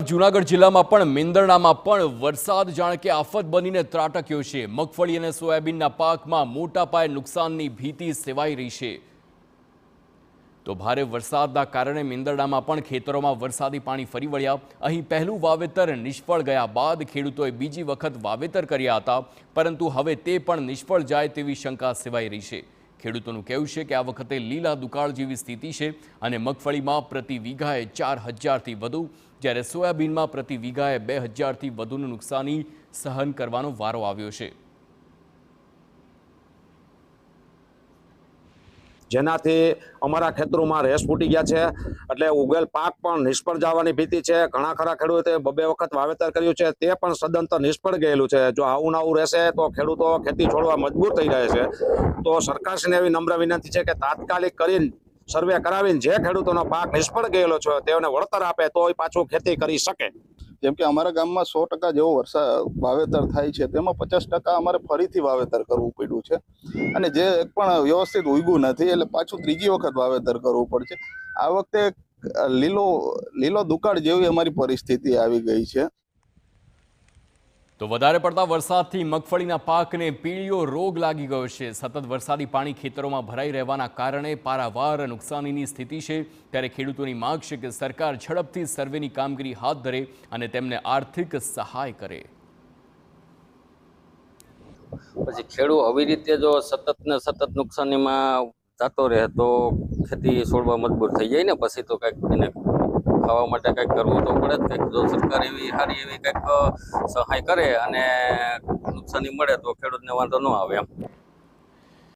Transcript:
જૂનાગઢ જિલ્લામાં પણ મેંદરડામાં પણ વરસાદ જાણે કે આફત બનીને ત્રાટક્યો છે। મગફળી અને સોયાબીનના પાકમાં મોટા પાયે નુકસાનની ભીતિ સેવાઈ રહી છે। તો ભારે વરસાદના કારણે મેંદરડામાં પણ ખેતરોમાં વરસાદી પાણી ફરી વળ્યા। અહીં પહેલું વાવેતર નિષ્ફળ ગયા બાદ ખેડૂતોએ બીજી વખત વાવેતર કર્યા હતા, પરંતુ હવે તે પણ નિષ્ફળ જાય તેવી શંકા સેવાઈ રહી છે। ખેડૂતોનું કહેવું છે કે આ વખતે લીલા દુકાળ જેવી સ્થિતિ છે અને મગફળીમાં પ્રતિ વીઘાએ 4000થી વધુ, જ્યારે સોયાબીનમાં પ્રતિ વીઘાએ 2000થી વધુનું નુકસાની સહન કરવાનો વારો આવ્યો છે। જેનાથી અમારા ખેતરોમાં રેસ ફૂટી ગયા છે, એટલે ઉગેલ પાક પણ નિષ્ફળ જવાની ભીતિ છે। ઘણા ખરા ખેડૂતોએ 2 વખત વાવેતર કર્યું છે, તે પણ સદંતર નિષ્ફળ ગયેલું છે। જો આવું નવું રહેશે તો ખેડૂતો ખેતી છોડવા મજબૂર થઈ રહે છે। તો સરકારશ્રીને એવી નમ્ર વિનંતી છે કે તાત્કાલિક કરીને સર્વે કરાવીને જે ખેડૂતોનો પાક નિષ્ફળ ગયેલો છે તેઓને વળતર આપે તો પાછું ખેતી કરી શકે। જેમ કે અમારા ગામમાં 100% જેવો વાવેતર થાય છે, તેમાં 50% અમારે ફરીથી વાવેતર કરવું પડ્યું છે અને જે એક પણ વ્યવસ્થિત ઉગ્યું નથી, એટલે પાછું ત્રીજી વખત વાવેતર કરવું પડશે। આ વખતે લીલો દુકાળ જેવી અમારી પરિસ્થિતિ આવી ગઈ છે। તો વધારે પડતા વરસાદથી મગફળીના પાકને પીળિયો રોગ લાગી ગયો છે। સતત વરસાદી પાણી ખેતરોમાં ભરાઈ રહેવાના કારણે પારાવાર નુકસાનીની સ્થિતિ છે। ત્યારે ખેડૂતોની માંગ છે કે સરકાર ઝડપથી સર્વેની કામગીરી હાથ ધરે અને તેમને આર્થિક સહાય કરે। પછી ખેડૂત આવી રીતે જો સતત નુકસાનીમાં જતો રહે તો ખેતી છોડવા મજબૂર થઈ જાય ને, પછી તો કંઈક એને ખાવા માટે કંઈક કરવું તો પડે જ। કંઈક જો સરકાર એવી સારી એવી કંઈક સહાય કરે અને નુકસાની મળે તો ખેડૂતને વાંધો ન આવે એમ।